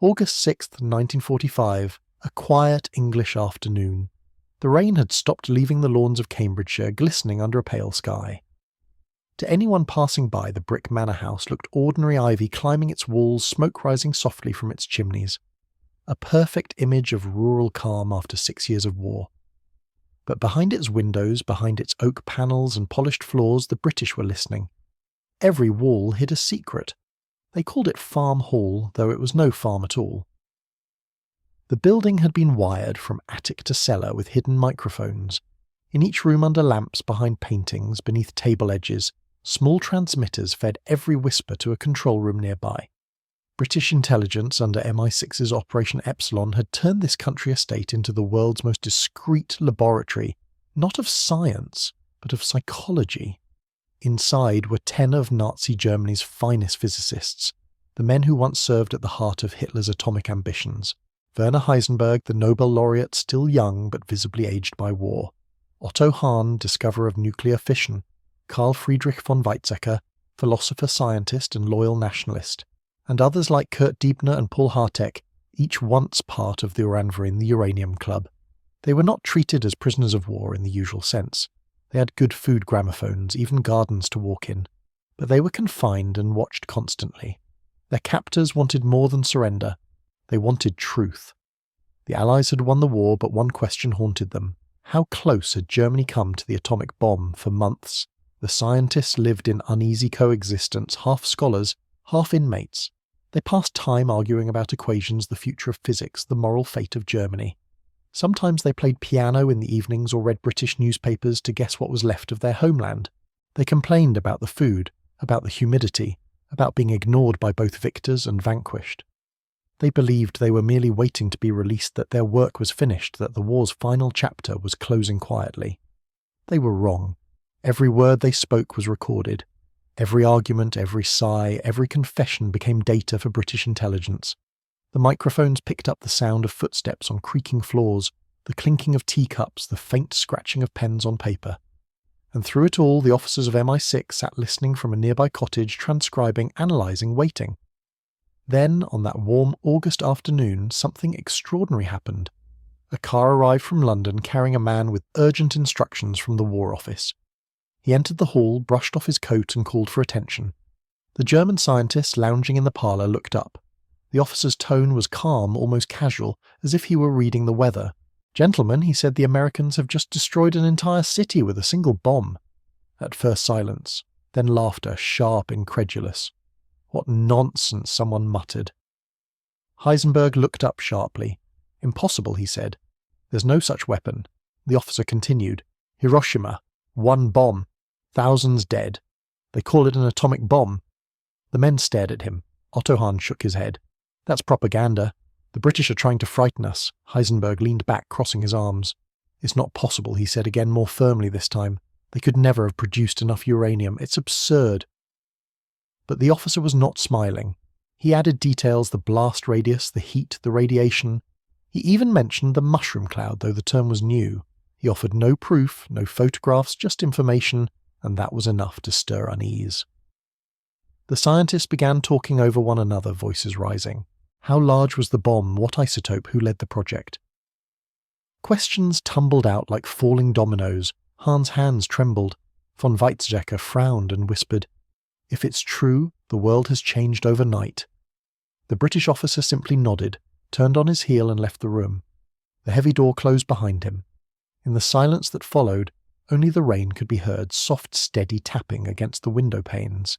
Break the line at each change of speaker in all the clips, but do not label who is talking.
August 6th, 1945, a quiet English afternoon. The rain had stopped leaving the lawns of Cambridgeshire glistening under a pale sky. To anyone passing by, the brick manor house looked ordinary ivy climbing its walls, smoke rising softly from its chimneys. A perfect image of rural calm after 6 years of war. But behind its windows, behind its oak panels and polished floors, the British were listening. Every wall hid a secret. They called it Farm Hall, though it was no farm at all. The building had been wired from attic to cellar with hidden microphones. In each room under lamps, behind paintings, beneath table edges, small transmitters fed every whisper to a control room nearby. British intelligence under MI6's Operation Epsilon had turned this country estate into the world's most discreet laboratory, not of science, but of psychology. Inside were 10 of Nazi Germany's finest physicists, the men who once served at the heart of Hitler's atomic ambitions. Werner Heisenberg, the Nobel laureate still young but visibly aged by war. Otto Hahn, discoverer of nuclear fission. Carl Friedrich von Weizsäcker, philosopher-scientist and loyal nationalist. And others like Kurt Diebner and Paul Hartek, each once part of the Uranverein, the Uranium Club. They were not treated as prisoners of war in the usual sense. They had good food gramophones, even gardens to walk in. But they were confined and watched constantly. Their captors wanted more than surrender. They wanted truth. The Allies had won the war, but one question haunted them. How close had Germany come to the atomic bomb? For months, the scientists lived in uneasy coexistence, half scholars, half inmates. They passed time arguing about equations, the future of physics, the moral fate of Germany. Sometimes they played piano in the evenings or read British newspapers to guess what was left of their homeland. They complained about the food, about the humidity, about being ignored by both victors and vanquished. They believed they were merely waiting to be released, that their work was finished, that the war's final chapter was closing quietly. They were wrong. Every word they spoke was recorded. Every argument, every sigh, every confession became data for British intelligence. The microphones picked up the sound of footsteps on creaking floors, the clinking of teacups, the faint scratching of pens on paper. And through it all, the officers of MI6 sat listening from a nearby cottage, transcribing, analysing, waiting. Then, on that warm August afternoon, something extraordinary happened. A car arrived from London carrying a man with urgent instructions from the War Office. He entered the hall, brushed off his coat and called for attention. The German scientist lounging in the parlour looked up. The officer's tone was calm, almost casual, as if he were reading the weather. "Gentlemen," he said, "the Americans have just destroyed an entire city with a single bomb." At first silence, then laughter, sharp, incredulous. "What nonsense," someone muttered. Heisenberg looked up sharply. "Impossible," he said. "There's no such weapon." The officer continued. "Hiroshima. 1 bomb. Thousands dead. They call it an atomic bomb." The men stared at him. Otto Hahn shook his head. "That's propaganda. The British are trying to frighten us." Heisenberg leaned back, crossing his arms. "It's not possible," he said again, more firmly this time. "They could never have produced enough uranium. It's absurd." But the officer was not smiling. He added details, the blast radius, the heat, the radiation. He even mentioned the mushroom cloud, though the term was new. He offered no proof, no photographs, just information, and that was enough to stir unease. The scientists began talking over one another, voices rising. How large was the bomb? What isotope? Who led the project? Questions tumbled out like falling dominoes. Hahn's hands trembled. Von Weizsäcker frowned and whispered, "If it's true, the world has changed overnight." The British officer simply nodded, turned on his heel and left the room. The heavy door closed behind him. In the silence that followed, only the rain could be heard, soft, steady tapping against the window panes.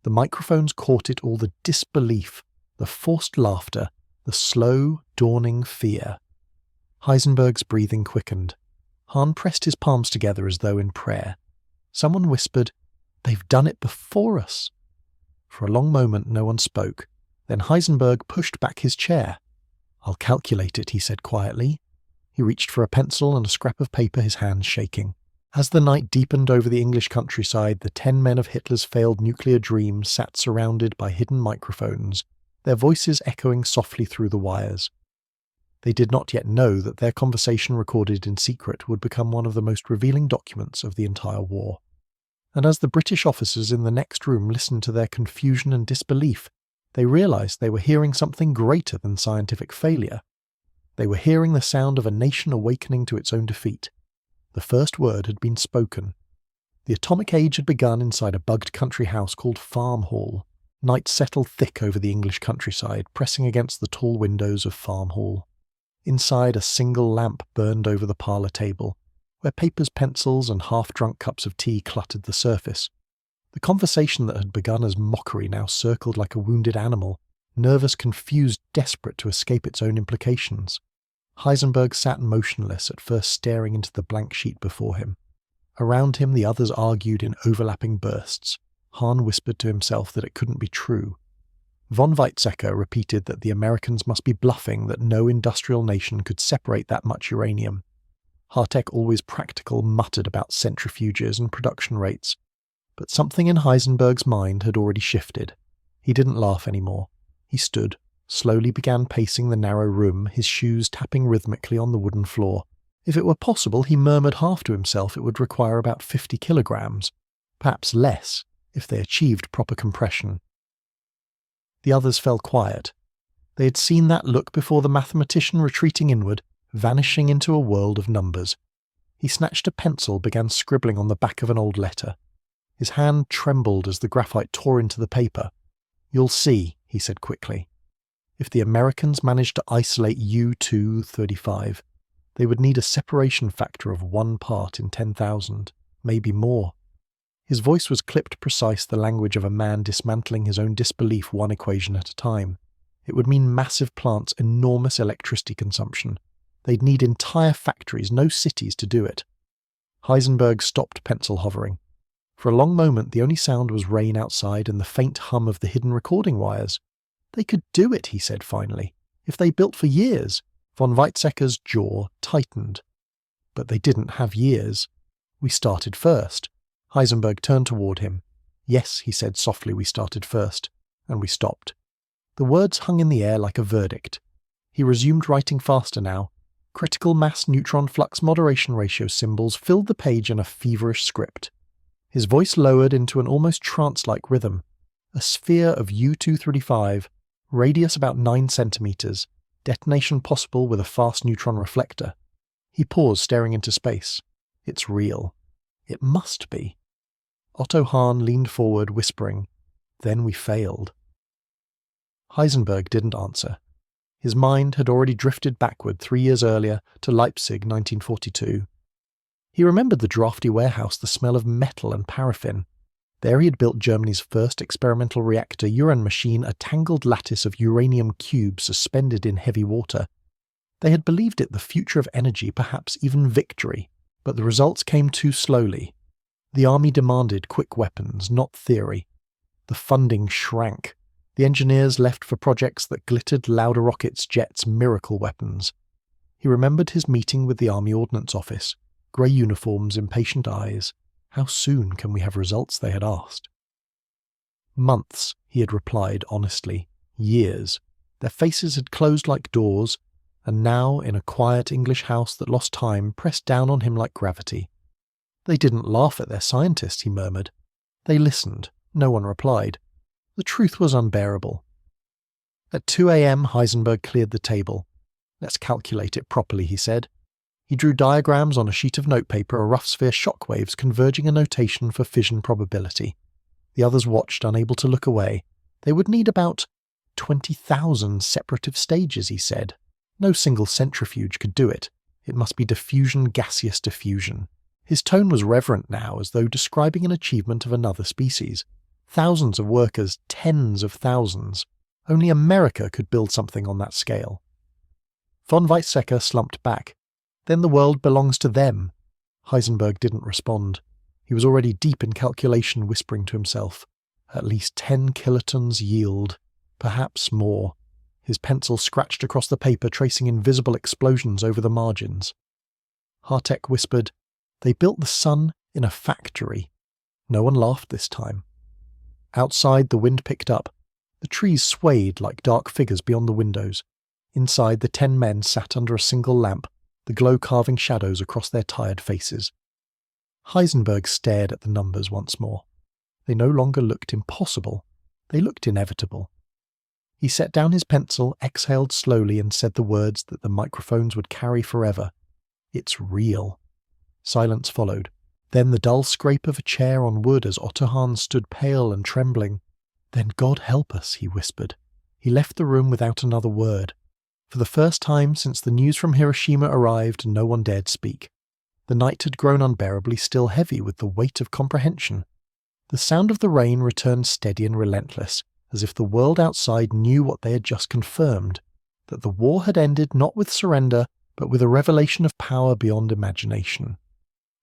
The microphones caught it all, the disbelief, the forced laughter, the slow, dawning fear. Heisenberg's breathing quickened. Hahn pressed his palms together as though in prayer. Someone whispered, "They've done it before us." For a long moment no one spoke. Then Heisenberg pushed back his chair. "I'll calculate it," he said quietly. He reached for a pencil and a scrap of paper, his hands shaking. As the night deepened over the English countryside, the 10 men of Hitler's failed nuclear dream sat surrounded by hidden microphones, their voices echoing softly through the wires. They did not yet know that their conversation recorded in secret would become one of the most revealing documents of the entire war. And as the British officers in the next room listened to their confusion and disbelief, They realized they were hearing something greater than scientific failure. They were hearing the sound of a nation awakening to its own defeat. The first word had been spoken. The atomic age had begun inside a bugged country house called Farm Hall. Night settled thick over the English countryside, pressing against the tall windows of Farm Hall. Inside, a single lamp burned over the parlour table, where papers, pencils, and half-drunk cups of tea cluttered the surface. The conversation that had begun as mockery now circled like a wounded animal, nervous, confused, desperate to escape its own implications. Heisenberg sat motionless, at first staring into the blank sheet before him. Around him the others argued in overlapping bursts. Hahn whispered to himself that it couldn't be true. Von Weizsäcker repeated that the Americans must be bluffing, that no industrial nation could separate that much uranium. Hartek, always practical, muttered about centrifuges and production rates. But something in Heisenberg's mind had already shifted. He didn't laugh anymore. He stood, slowly began pacing the narrow room, his shoes tapping rhythmically on the wooden floor. If it were possible, he murmured half to himself, it would require about 50 kilograms. Perhaps less, if they achieved proper compression. The others fell quiet. They had seen that look before, the mathematician retreating inward, vanishing into a world of numbers. He snatched a pencil, began scribbling on the back of an old letter. His hand trembled as the graphite tore into the paper. "You'll see," he said quickly. If the Americans managed to isolate U-235, they would need a separation factor of 1 part in 10,000, maybe more. His voice was clipped precise, the language of a man dismantling his own disbelief one equation at a time. It would mean massive plants, enormous electricity consumption. They'd need entire factories, no cities, to do it. Heisenberg stopped pencil hovering. For a long moment the only sound was rain outside and the faint hum of the hidden recording wires. They could do it, he said finally. If they built for years. Von Weizsäcker's jaw tightened. But they didn't have years. We started first. Heisenberg turned toward him. Yes, he said softly, we started first. And we stopped. The words hung in the air like a verdict. He resumed writing faster now. Critical mass neutron flux moderation ratio symbols filled the page in a feverish script. His voice lowered into an almost trance-like rhythm. A sphere of U-235, radius about 9 centimeters, detonation possible with a fast neutron reflector. He paused, staring into space. It's real. It must be. Otto Hahn leaned forward, whispering, "Then we failed." Heisenberg didn't answer. His mind had already drifted backward 3 years earlier to Leipzig, 1942. He remembered the drafty warehouse, the smell of metal and paraffin. There he had built Germany's first experimental reactor, Uran machine, a tangled lattice of uranium cubes suspended in heavy water. They had believed it the future of energy, perhaps even victory, but the results came too slowly. The army demanded quick weapons, not theory. The funding shrank. The engineers left for projects that glittered louder rockets, jets, miracle weapons. He remembered his meeting with the Army Ordnance Office. Grey uniforms, impatient eyes. How soon can we have results, they had asked. Months, he had replied honestly. Years. Their faces had closed like doors, and now, in a quiet English house that lost time, pressed down on him like gravity. They didn't laugh at their scientists, he murmured. They listened. No one replied. The truth was unbearable. At 2 a.m. Heisenberg cleared the table. Let's calculate it properly, he said. He drew diagrams on a sheet of notepaper, a rough sphere shockwaves converging a notation for fission probability. The others watched, unable to look away. They would need about 20,000 separative stages, he said. No single centrifuge could do it. It must be diffusion, gaseous diffusion. His tone was reverent now, as though describing an achievement of another species. Thousands of workers, tens of thousands. Only America could build something on that scale. Von Weizsäcker slumped back. Then the world belongs to them. Heisenberg didn't respond. He was already deep in calculation, whispering to himself. At least 10 kilotons yield. Perhaps more. His pencil scratched across the paper, tracing invisible explosions over the margins. Hartek whispered, "They built the sun in a factory." No one laughed this time. Outside, the wind picked up. The trees swayed like dark figures beyond the windows. Inside, the 10 men sat under a single lamp, the glow carving shadows across their tired faces. Heisenberg stared at the numbers once more. They no longer looked impossible. They looked inevitable. He set down his pencil, exhaled slowly, and said the words that the microphones would carry forever. "It's real." Silence followed. Then the dull scrape of a chair on wood as Otto Hahn stood pale and trembling. "Then God help us," he whispered. He left the room without another word. For the first time since the news from Hiroshima arrived, no one dared speak. The night had grown unbearably still heavy with the weight of comprehension. The sound of the rain returned steady and relentless, as if the world outside knew what they had just confirmed, that the war had ended not with surrender, but with a revelation of power beyond imagination.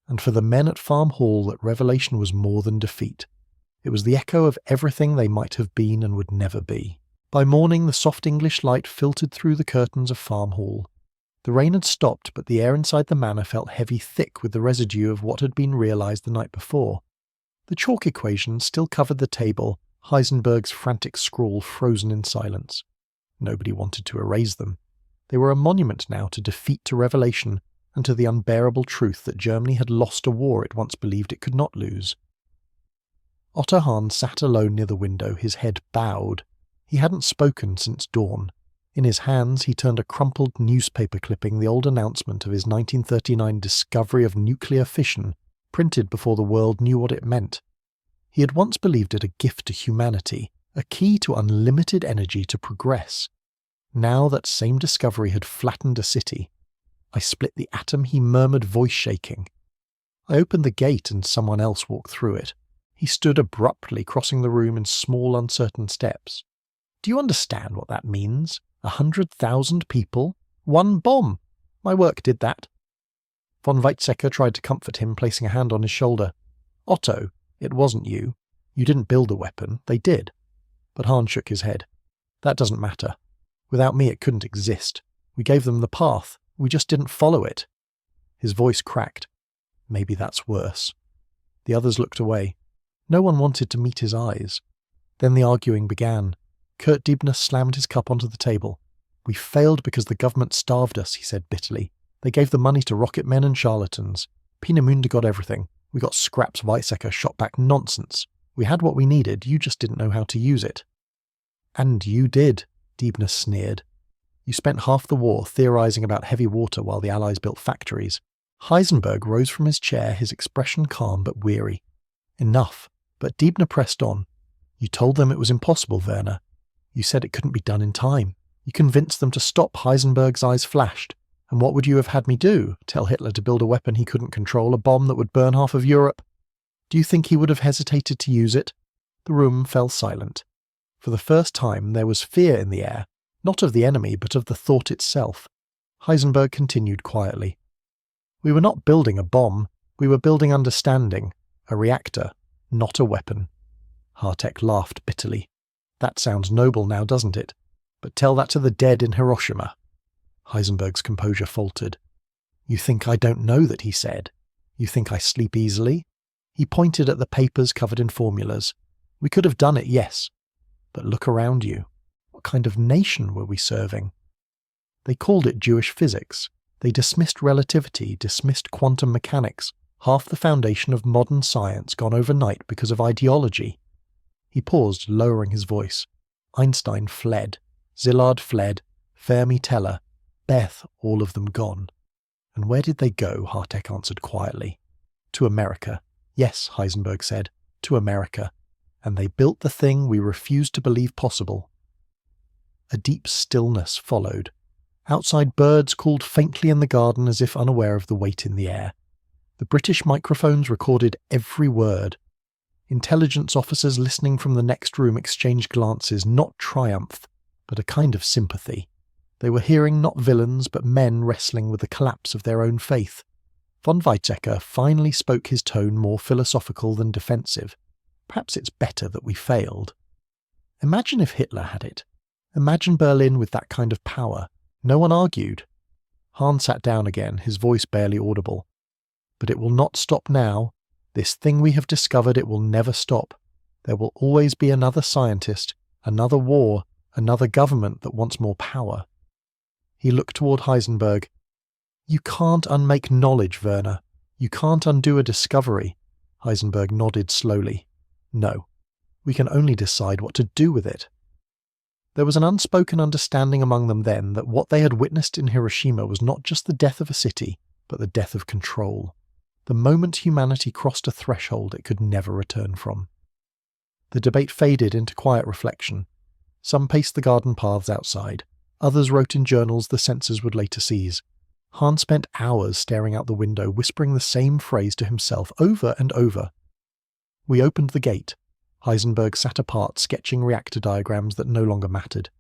And for the men at Farm Hall, that revelation was more than defeat. It was the echo of everything they might have been and would never be. By morning, the soft English light filtered through the curtains of Farm Hall. The rain had stopped, but the air inside the manor felt heavy thick with the residue of what had been realized the night before. The chalk equations still covered the table, Heisenberg's frantic scrawl frozen in silence. Nobody wanted to erase them. They were a monument now to defeat, to revelation, and to the unbearable truth that Germany had lost a war it once believed it could not lose. Otto Hahn sat alone near the window, his head bowed. He hadn't spoken since dawn. In his hands he turned a crumpled newspaper clipping, the old announcement of his 1939 discovery of nuclear fission, printed before the world knew what it meant. He had once believed it a gift to humanity, a key to unlimited energy to progress. Now that same discovery had flattened a city. "I split the atom," he murmured, voice shaking. I opened the gate and someone else walked through it. He stood abruptly, crossing the room in small, uncertain steps. "Do you understand what that means? 100,000 people? One bomb! My work did that." Von Weizsäcker tried to comfort him, placing a hand on his shoulder. "Otto, it wasn't you. You didn't build a weapon. They did." But Hahn shook his head. "That doesn't matter. Without me it couldn't exist. We gave them the path. We just didn't follow it." His voice cracked. "Maybe that's worse." The others looked away. No one wanted to meet his eyes. Then the arguing began. Kurt Diebner slammed his cup onto the table. "We failed because the government starved us," he said bitterly. "They gave the money to rocket men and charlatans. Peenemünde got everything. We got scraps Weizsäcker shot back nonsense. We had what we needed, you just didn't know how to use it." "And you did," Diebner sneered. "You spent half the war theorizing about heavy water while the Allies built factories." Heisenberg rose from his chair, his expression calm but weary. "Enough." But Diebner pressed on. "You told them it was impossible, Werner. You said it couldn't be done in time. You convinced them to stop." Heisenberg's eyes flashed. "And what would you have had me do? Tell Hitler to build a weapon he couldn't control, a bomb that would burn half of Europe? Do you think he would have hesitated to use it?" The room fell silent. For the first time there was fear in the air, not of the enemy but of the thought itself. Heisenberg continued quietly. "We were not building a bomb. We were building understanding, a reactor, not a weapon." Hartek laughed bitterly. "That sounds noble now, doesn't it? But tell that to the dead in Hiroshima." Heisenberg's composure faltered. "You think I don't know that," he said. "You think I sleep easily?" He pointed at the papers covered in formulas. "We could have done it, yes. But look around you. What kind of nation were we serving?" They called it Jewish physics. They dismissed relativity, dismissed quantum mechanics, half the foundation of modern science gone overnight because of ideology. He paused, lowering his voice. Einstein fled. Szilard fled. Fermi, Teller. Beth, all of them gone. "And where did they go?" Hartek answered quietly. "To America." "Yes," Heisenberg said, "to America. And they built the thing we refused to believe possible." A deep stillness followed. Outside, birds called faintly in the garden as if unaware of the weight in the air. The British microphones recorded every word. Intelligence officers listening from the next room exchanged glances, not triumph, but a kind of sympathy. They were hearing not villains, but men wrestling with the collapse of their own faith. Von Weizsäcker finally spoke, his tone more philosophical than defensive. "Perhaps it's better that we failed. Imagine if Hitler had it. Imagine Berlin with that kind of power. No one argued." Hahn sat down again, his voice barely audible. "But it will not stop now. This thing we have discovered, it will never stop. There will always be another scientist, another war, another government that wants more power." He looked toward Heisenberg. "You can't unmake knowledge, Werner. You can't undo a discovery." Heisenberg nodded slowly. "No. We can only decide what to do with it." There was an unspoken understanding among them then that what they had witnessed in Hiroshima was not just the death of a city, but the death of control. The moment humanity crossed a threshold it could never return from. The debate faded into quiet reflection. Some paced the garden paths outside. Others wrote in journals the censors would later seize. Hahn spent hours staring out the window, whispering the same phrase to himself over and over. We opened the gate. Heisenberg sat apart, sketching reactor diagrams that no longer mattered.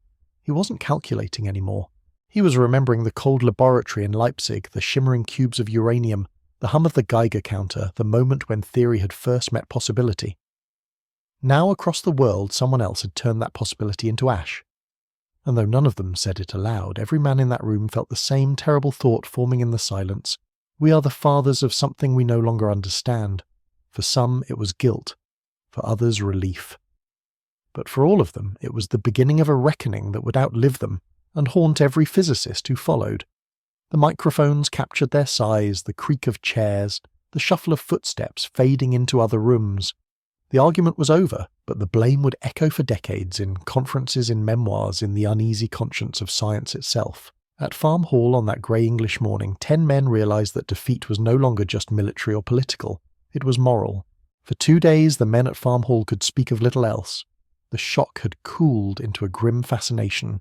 He wasn't calculating anymore. He was remembering the cold laboratory in Leipzig, the shimmering cubes of uranium, the hum of the Geiger counter, the moment when theory had first met possibility. Now across the world someone else had turned that possibility into ash. And though none of them said it aloud, every man in that room felt the same terrible thought forming in the silence. We are the fathers of something we no longer understand. For some it was guilt, for others relief. But for all of them it was the beginning of a reckoning that would outlive them and haunt every physicist who followed. The microphones captured their sighs, the creak of chairs, the shuffle of footsteps fading into other rooms. The argument was over, but the blame would echo for decades in conferences, in memoirs, in the uneasy conscience of science itself. At Farm Hall on that grey English morning, 10 men realised that defeat was no longer just military or political. It was moral. For 2 days the men at Farm Hall could speak of little else. The shock had cooled into a grim fascination.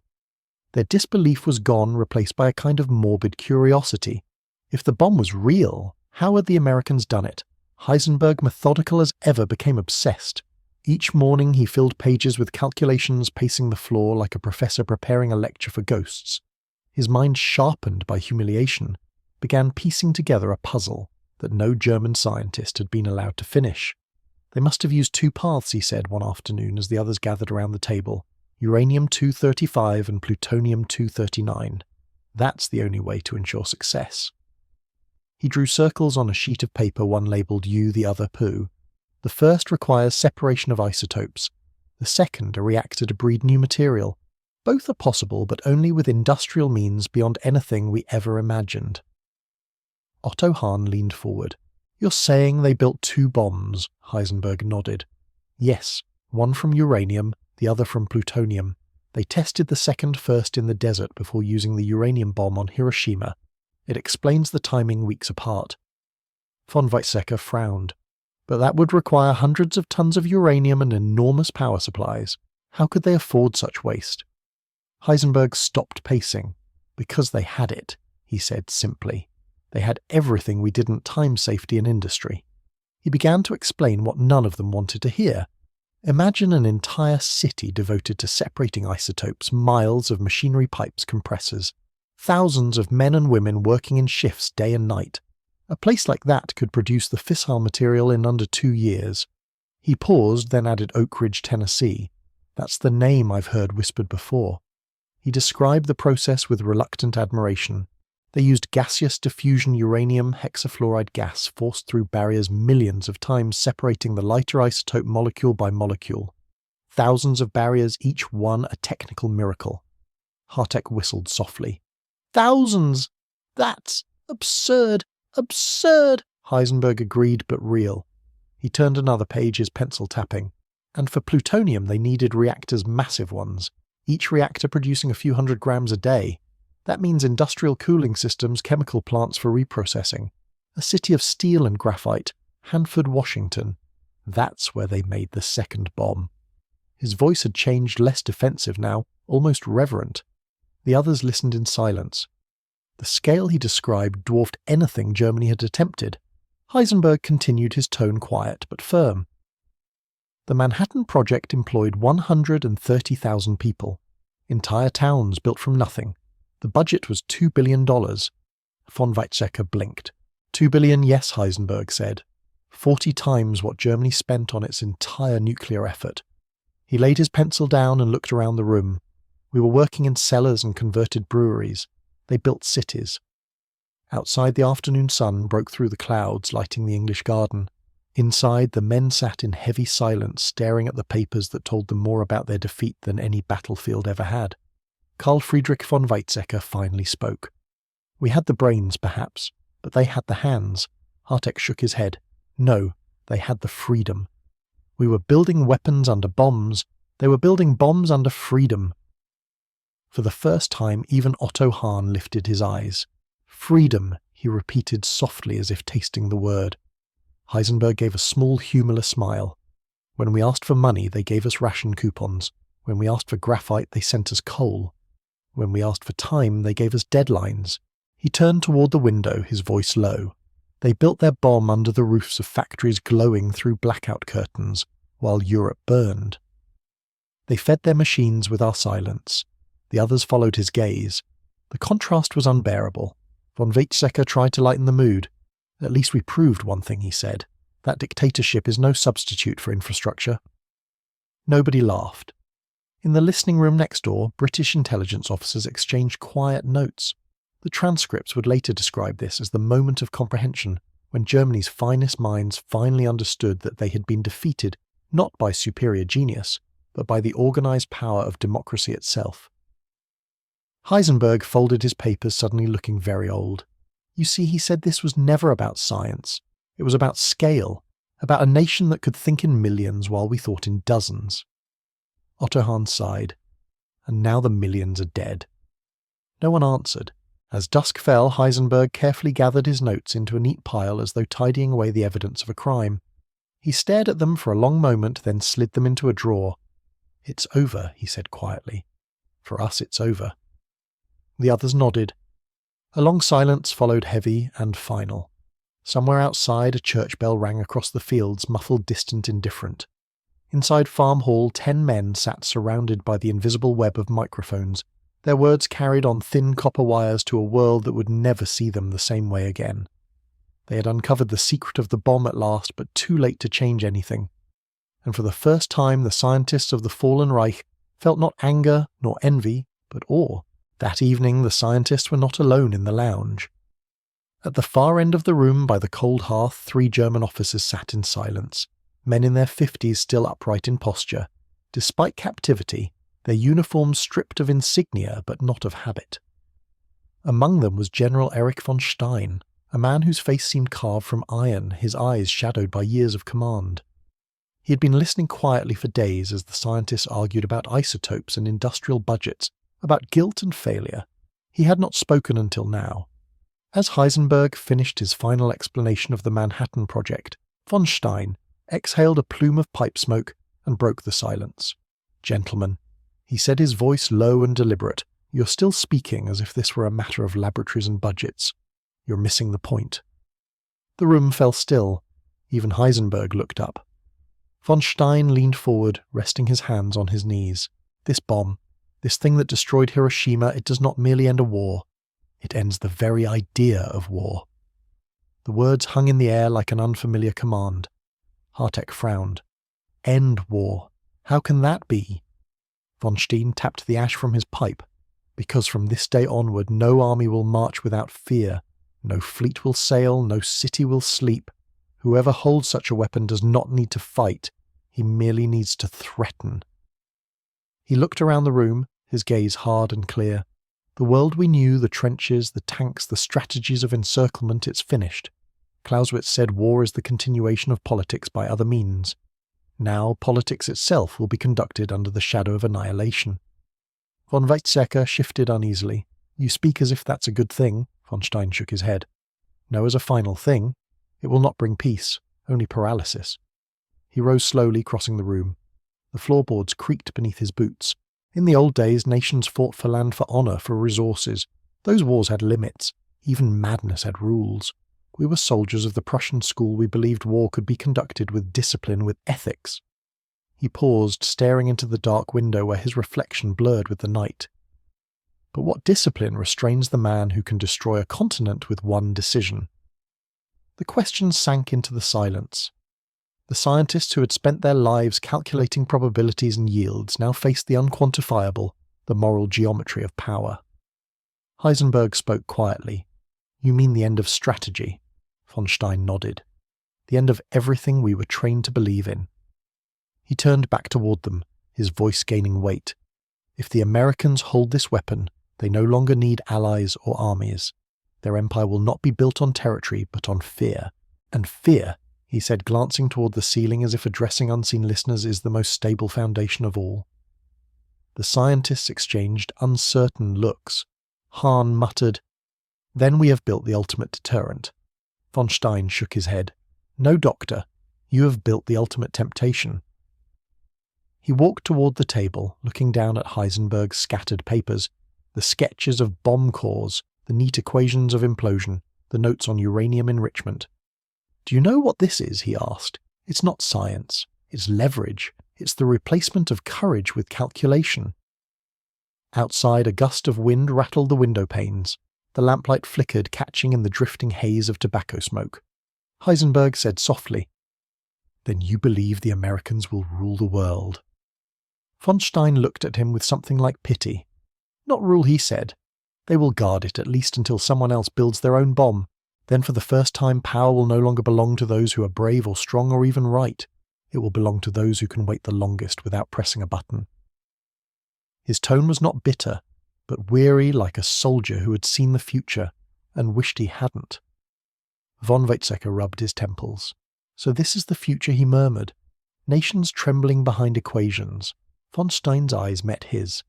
Their disbelief was gone, replaced by a kind of morbid curiosity. If the bomb was real, how had the Americans done it? Heisenberg, methodical as ever, became obsessed. Each morning he filled pages with calculations, pacing the floor like a professor preparing a lecture for ghosts. His mind, sharpened by humiliation, began piecing together a puzzle that no German scientist had been allowed to finish. They must have used 2 paths, he said one afternoon as the others gathered around the table. Uranium-235 and plutonium-239. That's the only way to ensure success. He drew circles on a sheet of paper, one labelled U, the other Poo. The first requires separation of isotopes. The second, a reactor to breed new material. Both are possible, but only with industrial means beyond anything we ever imagined. Otto Hahn leaned forward. You're saying they built 2 bombs? Heisenberg nodded. Yes, one from uranium, the other from plutonium. They tested the second first in the desert before using the uranium bomb on Hiroshima. It explains the timing weeks apart. Von Weizsäcker frowned. But that would require hundreds of tons of uranium and enormous power supplies. How could they afford such waste? Heisenberg stopped pacing. Because they had it, he said simply. They had everything we didn't: time, safety and industry. He began to explain what none of them wanted to hear. Imagine an entire city devoted to separating isotopes, miles of machinery, pipes, compressors. Thousands of men and women working in shifts day and night. A place like that could produce the fissile material in under 2 years. He paused, then added Oak Ridge, Tennessee. That's the name I've heard whispered before. He described the process with reluctant admiration. They used gaseous diffusion uranium hexafluoride gas forced through barriers millions of times, separating the lighter isotope molecule by molecule. Thousands of barriers, each one a technical miracle. Hartek whistled softly. Thousands! That's absurd! Absurd! Heisenberg agreed, but real. He turned another page, his pencil tapping. And for plutonium they needed reactors, massive ones, each reactor producing a few hundred grams a day. That means industrial cooling systems, chemical plants for reprocessing. A city of steel and graphite, Hanford, Washington. That's where they made the second bomb. His voice had changed, less defensive now, almost reverent. The others listened in silence. The scale he described dwarfed anything Germany had attempted. Heisenberg continued, his tone quiet but firm. The Manhattan Project employed 130,000 people. Entire towns built from nothing. The budget was $2 billion. Von Weizsäcker blinked. 2 billion, yes, Heisenberg said. 40 times what Germany spent on its entire nuclear effort. He laid his pencil down and looked around the room. We were working in cellars and converted breweries. They built cities. Outside, the afternoon sun broke through the clouds, lighting the English garden. Inside, the men sat in heavy silence, staring at the papers that told them more about their defeat than any battlefield ever had. Carl Friedrich von Weizsäcker finally spoke. We had the brains, perhaps, but they had the hands. Hartek shook his head. No, they had the freedom. We were building weapons under bombs. They were building bombs under freedom. For the first time, even Otto Hahn lifted his eyes. "Freedom," he repeated softly as if tasting the word. Heisenberg gave a small, humorless smile. "When we asked for money, they gave us ration coupons. When we asked for graphite, they sent us coal. When we asked for time, they gave us deadlines." He turned toward the window, his voice low. "They built their bomb under the roofs of factories glowing through blackout curtains, while Europe burned. They fed their machines with our silence." The others followed his gaze. The contrast was unbearable. Von Weizsäcker tried to lighten the mood. "At least we proved one thing," he said. "That dictatorship is no substitute for infrastructure." Nobody laughed. In the listening room next door, British intelligence officers exchanged quiet notes. The transcripts would later describe this as the moment of comprehension, when Germany's finest minds finally understood that they had been defeated not by superior genius, but by the organized power of democracy itself. Heisenberg folded his papers, suddenly looking very old. "You see," he said, "this was never about science. It was about scale, about a nation that could think in millions while we thought in dozens." Otto Hahn sighed. "And now the millions are dead." No one answered. As dusk fell, Heisenberg carefully gathered his notes into a neat pile as though tidying away the evidence of a crime. He stared at them for a long moment, then slid them into a drawer. "It's over," he said quietly. "For us, it's over." The others nodded. A long silence followed, heavy and final. Somewhere outside, a church bell rang across the fields, muffled, distant, indifferent. Inside Farm Hall, 10 men sat surrounded by the invisible web of microphones, their words carried on thin copper wires to a world that would never see them the same way again. They had uncovered the secret of the bomb at last, but too late to change anything. And for the first time, the scientists of the fallen Reich felt not anger nor envy, but awe. That evening, the scientists were not alone in the lounge. At the far end of the room, by the cold hearth, 3 German officers sat in silence, men in their 50s still upright in posture. Despite captivity, their uniforms stripped of insignia but not of habit. Among them was General Erich von Stein, a man whose face seemed carved from iron, his eyes shadowed by years of command. He had been listening quietly for days as the scientists argued about isotopes and industrial budgets, about guilt and failure. He had not spoken until now. As Heisenberg finished his final explanation of the Manhattan Project, von Stein exhaled a plume of pipe smoke and broke the silence. "Gentlemen," he said, his voice low and deliberate, "you're still speaking as if this were a matter of laboratories and budgets. You're missing the point." The room fell still. Even Heisenberg looked up. Von Stein leaned forward, resting his hands on his knees. "This bomb, this thing that destroyed Hiroshima, it does not merely end a war. It ends the very idea of war." The words hung in the air like an unfamiliar command. Hartek frowned. "End war. How can that be?" Von Stein tapped the ash from his pipe. "Because from this day onward no army will march without fear. No fleet will sail, no city will sleep. Whoever holds such a weapon does not need to fight. He merely needs to threaten." He looked around the room, his gaze hard and clear. "The world we knew, the trenches, the tanks, the strategies of encirclement, it's finished. Clausewitz said war is the continuation of politics by other means. Now politics itself will be conducted under the shadow of annihilation." Von Weizsäcker shifted uneasily. "You speak as if that's a good thing." Von Stein shook his head. "No, as a final thing. It will not bring peace, only paralysis." He rose slowly, crossing the room. The floorboards creaked beneath his boots. In the old days, nations fought for land, for honor, for resources. Those wars had limits. Even madness had rules. We were soldiers of the Prussian school. We believed war could be conducted with discipline, with ethics. He paused, staring into the dark window where his reflection blurred with the night. But what discipline restrains the man who can destroy a continent with one decision? The question sank into the silence. The scientists who had spent their lives calculating probabilities and yields now faced the unquantifiable, the moral geometry of power. Heisenberg spoke quietly. "You mean the end of strategy?" Von Stein nodded. "The end of everything we were trained to believe in." He turned back toward them, his voice gaining weight. "If the Americans hold this weapon, they no longer need allies or armies. Their empire will not be built on territory, but on fear. And fear," he said, glancing toward the ceiling as if addressing unseen listeners, "is the most stable foundation of all." The scientists exchanged uncertain looks. Hahn muttered, "Then we have built the ultimate deterrent." Von Stein shook his head. "No, Doctor. You have built the ultimate temptation." He walked toward the table, looking down at Heisenberg's scattered papers, the sketches of bomb cores, the neat equations of implosion, the notes on uranium enrichment. "Do you know what this is?" he asked. "It's not science. It's leverage. It's the replacement of courage with calculation." Outside, a gust of wind rattled the window panes. The lamplight flickered, catching in the drifting haze of tobacco smoke. Heisenberg said softly, "Then you believe the Americans will rule the world?" Von Stein looked at him with something like pity. "Not rule," he said. "They will guard it at least until someone else builds their own bomb. Then for the first time power will no longer belong to those who are brave or strong or even right. It will belong to those who can wait the longest without pressing a button." His tone was not bitter, but weary, like a soldier who had seen the future and wished he hadn't. Von Weizsäcker rubbed his temples. "So this is the future," he murmured. "Nations trembling behind equations." Von Stein's eyes met his.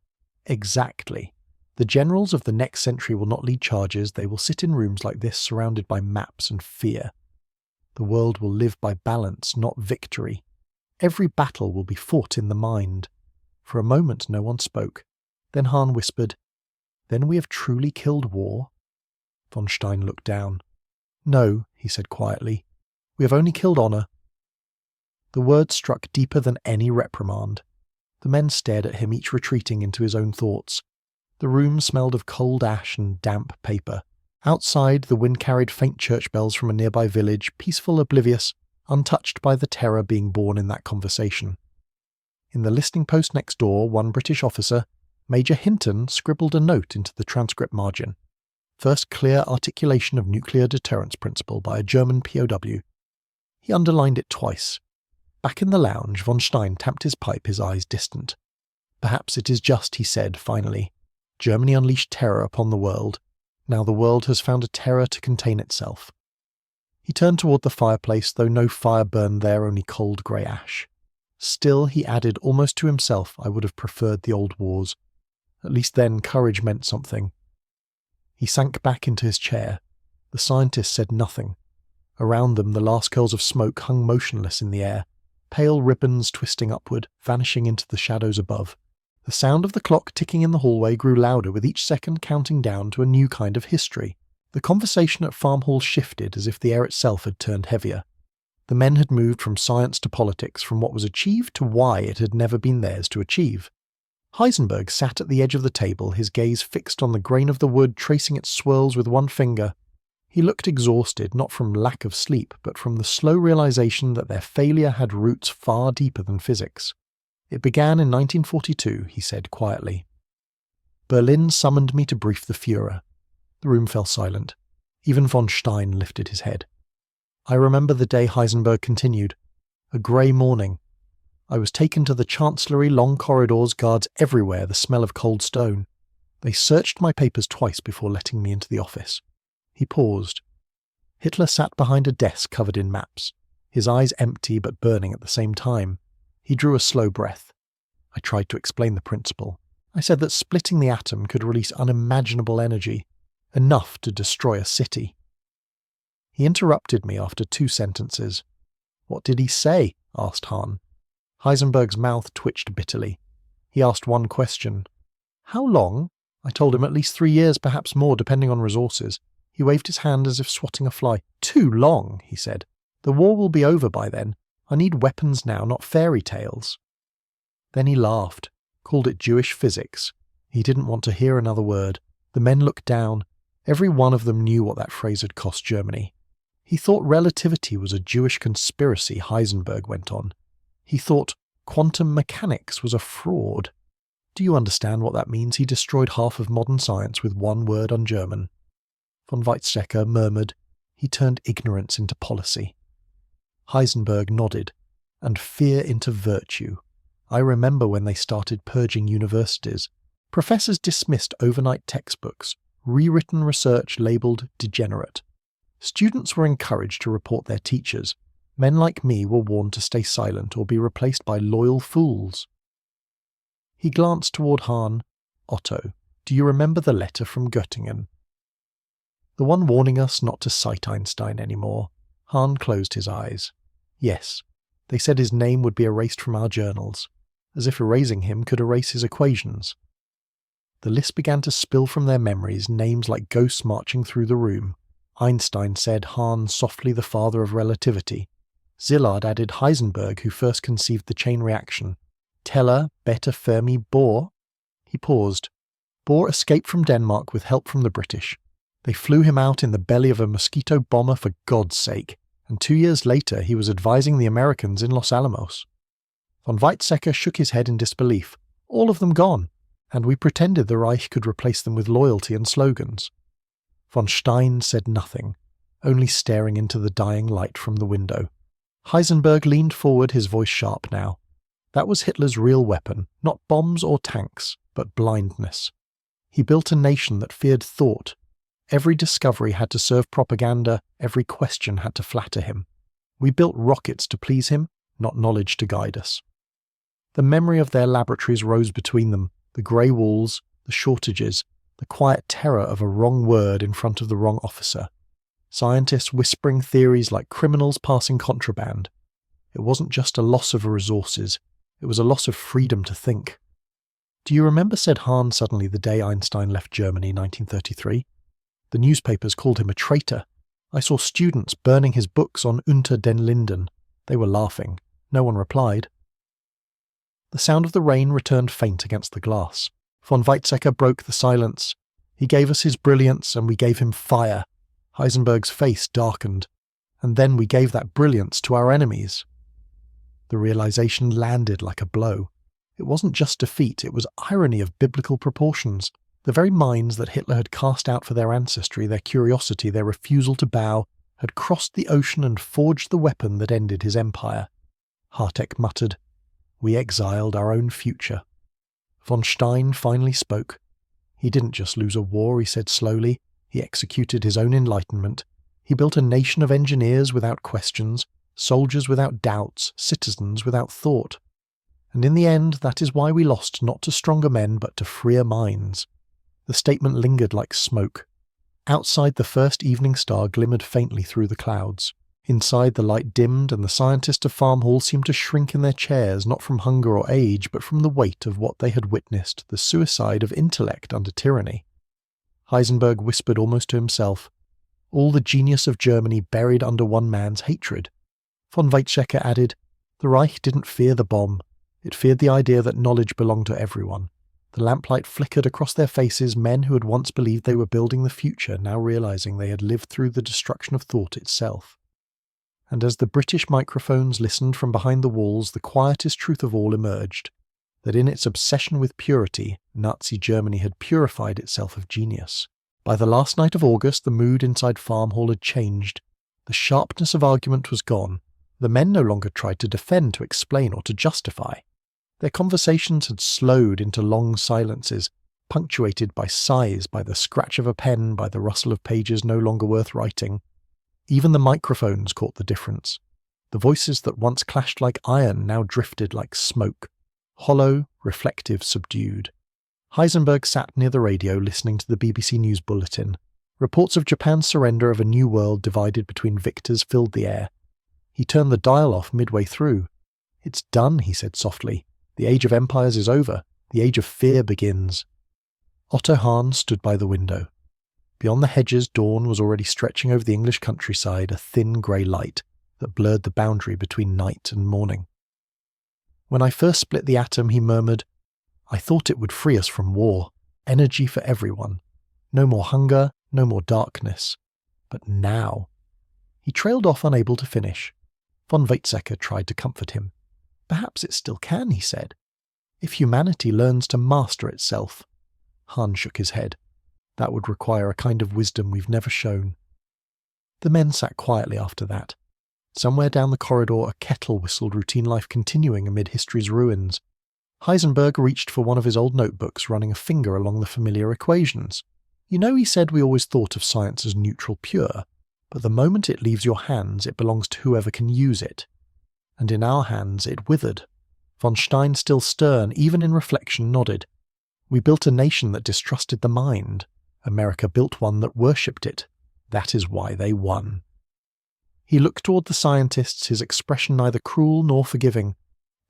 "Exactly. The generals of the next century will not lead charges. They will sit in rooms like this surrounded by maps and fear. The world will live by balance, not victory. Every battle will be fought in the mind." For a moment no one spoke. Then Hahn whispered, "Then we have truly killed war?" Von Stein looked down. "No," he said quietly. "We have only killed honour." The words struck deeper than any reprimand. The men stared at him, each retreating into his own thoughts. The room smelled of cold ash and damp paper. Outside, the wind carried faint church bells from a nearby village, peaceful, oblivious, untouched by the terror being born in that conversation. In the listening post next door, one British officer, Major Hinton, scribbled a note into the transcript margin. "First clear articulation of nuclear deterrence principle by a German POW." He underlined it twice. Back in the lounge, von Stein tapped his pipe, his eyes distant. "Perhaps it is just," he said, finally. "Germany unleashed terror upon the world. Now the world has found a terror to contain itself." He turned toward the fireplace, though no fire burned there, only cold grey ash. "Still," he added almost to himself, "I would have preferred the old wars. At least then courage meant something." He sank back into his chair. The scientists said nothing. Around them the last curls of smoke hung motionless in the air, pale ribbons twisting upward, vanishing into the shadows above. The sound of the clock ticking in the hallway grew louder, with each second counting down to a new kind of history. The conversation at Farm Hall shifted as if the air itself had turned heavier. The men had moved from science to politics, from what was achieved to why it had never been theirs to achieve. Heisenberg sat at the edge of the table, his gaze fixed on the grain of the wood, tracing its swirls with one finger. He looked exhausted, not from lack of sleep, but from the slow realization that their failure had roots far deeper than physics. "It began in 1942, he said quietly. "Berlin summoned me to brief the Führer." The room fell silent. Even von Stein lifted his head. "I remember the day," Heisenberg continued. "A grey morning. I was taken to the chancellery, long corridors, guards everywhere, the smell of cold stone. They searched my papers twice before letting me into the office." He paused. Hitler sat behind a desk covered in maps, his eyes empty but burning at the same time. He drew a slow breath. "I tried to explain the principle. I said that splitting the atom could release unimaginable energy, enough to destroy a city." He interrupted me after 2 sentences. "What did he say?" asked Hahn. Heisenberg's mouth twitched bitterly. He asked one question. "How long?" I told him at least 3 years, perhaps more, depending on resources. He waved his hand as if swatting a fly. "Too long," he said. "The war will be over by then. I need weapons now, not fairy tales." Then he laughed, called it Jewish physics. He didn't want to hear another word. The men looked down. Every one of them knew what that phrase had cost Germany. He thought relativity was a Jewish conspiracy, Heisenberg went on. He thought quantum mechanics was a fraud. Do you understand what that means? He destroyed half of modern science with one word on German. Von Weizsäcker murmured, "He turned ignorance into policy." Heisenberg nodded, "And fear into virtue. I remember when they started purging universities. Professors dismissed overnight textbooks, rewritten research labelled degenerate. Students were encouraged to report their teachers. Men like me were warned to stay silent or be replaced by loyal fools." He glanced toward Hahn. "Otto, do you remember the letter from Göttingen?" "The one warning us not to cite Einstein anymore." Hahn closed his eyes. "Yes, they said his name would be erased from our journals, as if erasing him could erase his equations." The list began to spill from their memories, names like ghosts marching through the room. Einstein said Hahn softly the father of relativity. Szilard added Heisenberg, who first conceived the chain reaction. Teller, Beta Fermi, Bohr. He paused. Bohr escaped from Denmark with help from the British. They flew him out in the belly of a mosquito bomber for God's sake, and 2 years later he was advising the Americans in Los Alamos. Von Weizsäcker shook his head in disbelief. All of them gone, and we pretended the Reich could replace them with loyalty and slogans. Von Stein said nothing, only staring into the dying light from the window. Heisenberg leaned forward, his voice sharp now. That was Hitler's real weapon, not bombs or tanks, but blindness. He built a nation that feared thought. Every discovery had to serve propaganda, every question had to flatter him. We built rockets to please him, not knowledge to guide us. The memory of their laboratories rose between them, the grey walls, the shortages, the quiet terror of a wrong word in front of the wrong officer. Scientists whispering theories like criminals passing contraband. It wasn't just a loss of resources, it was a loss of freedom to think. "Do you remember," said Hahn suddenly, "the day Einstein left Germany, 1933? The newspapers called him a traitor. I saw students burning his books on Unter den Linden. They were laughing. No one replied." The sound of the rain returned faint against the glass. Von Weizsäcker broke the silence. "He gave us his brilliance, and we gave him fire." Heisenberg's face darkened. "And then we gave that brilliance to our enemies." The realization landed like a blow. It wasn't just defeat, it was irony of biblical proportions. The very minds that Hitler had cast out for their ancestry, their curiosity, their refusal to bow, had crossed the ocean and forged the weapon that ended his empire. Hartek muttered, "We exiled our own future." Von Stein finally spoke. He didn't just lose a war, he said slowly. He executed his own enlightenment. He built a nation of engineers without questions, soldiers without doubts, citizens without thought. And in the end, that is why we lost not to stronger men but to freer minds. The statement lingered like smoke. Outside, the first evening star glimmered faintly through the clouds. Inside, the light dimmed, and the scientists of Farm Hall seemed to shrink in their chairs, not from hunger or age, but from the weight of what they had witnessed, the suicide of intellect under tyranny. Heisenberg whispered almost to himself, "All the genius of Germany buried under one man's hatred." Von Weizsäcker added, "The Reich didn't fear the bomb. It feared the idea that knowledge belonged to everyone." The lamplight flickered across their faces, men who had once believed they were building the future, now realizing they had lived through the destruction of thought itself. And as the British microphones listened from behind the walls, the quietest truth of all emerged, that in its obsession with purity, Nazi Germany had purified itself of genius. By the last night of August, the mood inside Farm Hall had changed. The sharpness of argument was gone. The men no longer tried to defend, to explain, or to justify. Their conversations had slowed into long silences, punctuated by sighs, by the scratch of a pen, by the rustle of pages no longer worth writing. Even the microphones caught the difference. The voices that once clashed like iron now drifted like smoke, hollow, reflective, subdued. Heisenberg sat near the radio listening to the BBC News Bulletin. Reports of Japan's surrender of a new world divided between victors filled the air. He turned the dial off midway through. "It's done," he said softly. "The age of empires is over. The age of fear begins." Otto Hahn stood by the window. Beyond the hedges, dawn was already stretching over the English countryside, a thin grey light that blurred the boundary between night and morning. "When I first split the atom," he murmured, "I thought it would free us from war, energy for everyone. No more hunger, no more darkness. But now—" He trailed off, unable to finish. Von Weizsäcker tried to comfort him. "Perhaps it still can," he said, "if humanity learns to master itself." Hahn shook his head. "That would require a kind of wisdom we've never shown." The men sat quietly after that. Somewhere down the corridor a kettle whistled, routine life continuing amid history's ruins. Heisenberg reached for one of his old notebooks, running a finger along the familiar equations. "You know," he said, "we always thought of science as neutral pure, but the moment it leaves your hands, it belongs to whoever can use it. And in our hands it withered. Von Stein, still stern, even in reflection, nodded. We built a nation that distrusted the mind. America built one that worshipped it. That is why they won. He looked toward the scientists, his expression neither cruel nor forgiving.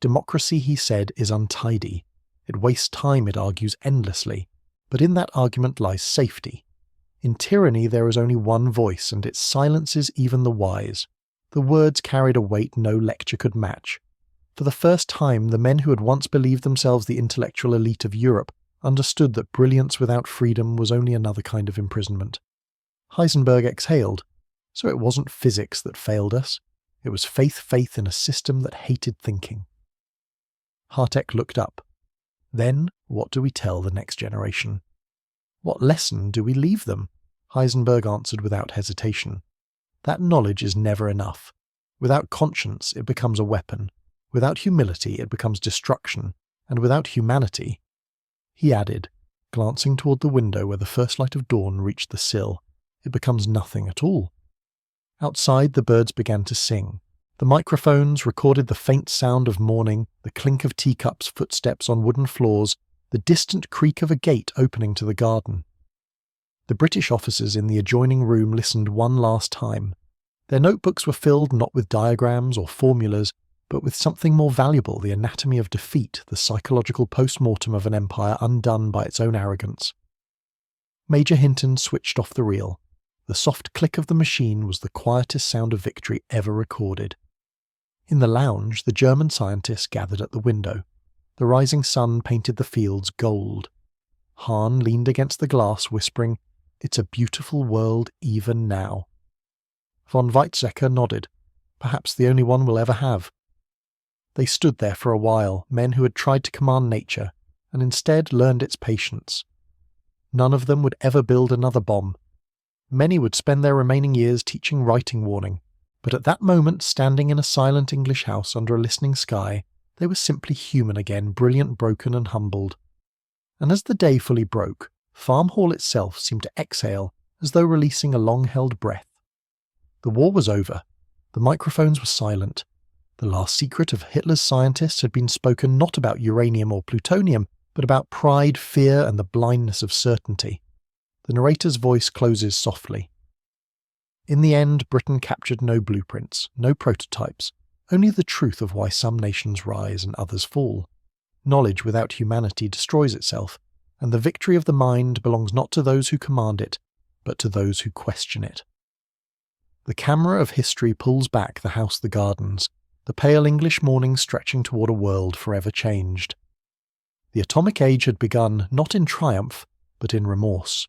Democracy, he said, is untidy. It wastes time, it argues endlessly. But in that argument lies safety. In tyranny there is only one voice, and it silences even the wise. The words carried a weight no lecture could match. For the first time, the men who had once believed themselves the intellectual elite of Europe understood that brilliance without freedom was only another kind of imprisonment. Heisenberg exhaled. So it wasn't physics that failed us. It was faith in a system that hated thinking. Hartek looked up. Then, what do we tell the next generation? What lesson do we leave them? Heisenberg answered without hesitation. That knowledge is never enough. Without conscience, it becomes a weapon. Without humility, it becomes destruction. And without humanity, he added, glancing toward the window where the first light of dawn reached the sill, it becomes nothing at all. Outside, the birds began to sing. The microphones recorded the faint sound of morning, the clink of teacups, footsteps on wooden floors, the distant creak of a gate opening to the garden. The British officers in the adjoining room listened one last time. Their notebooks were filled not with diagrams or formulas, but with something more valuable, the anatomy of defeat, the psychological post-mortem of an empire undone by its own arrogance. Major Hinton switched off the reel. The soft click of the machine was the quietest sound of victory ever recorded. In the lounge, the German scientists gathered at the window. The rising sun painted the fields gold. Hahn leaned against the glass, whispering, "It's a beautiful world even now." Von Weizsäcker nodded. Perhaps the only one we'll ever have. They stood there for a while, men who had tried to command nature, and instead learned its patience. None of them would ever build another bomb. Many would spend their remaining years teaching writing warning, but at that moment, standing in a silent English house under a listening sky, they were simply human again, brilliant, broken, and humbled. And as the day fully broke, Farm Hall itself seemed to exhale, as though releasing a long-held breath. The war was over. The microphones were silent. The last secret of Hitler's scientists had been spoken not about uranium or plutonium, but about pride, fear, and the blindness of certainty. The narrator's voice closes softly. In the end, Britain captured no blueprints, no prototypes, only the truth of why some nations rise and others fall. Knowledge without humanity destroys itself, and the victory of the mind belongs not to those who command it, but to those who question it. The camera of history pulls back the house, the gardens, the pale English morning stretching toward a world forever changed. The atomic age had begun not in triumph, but in remorse.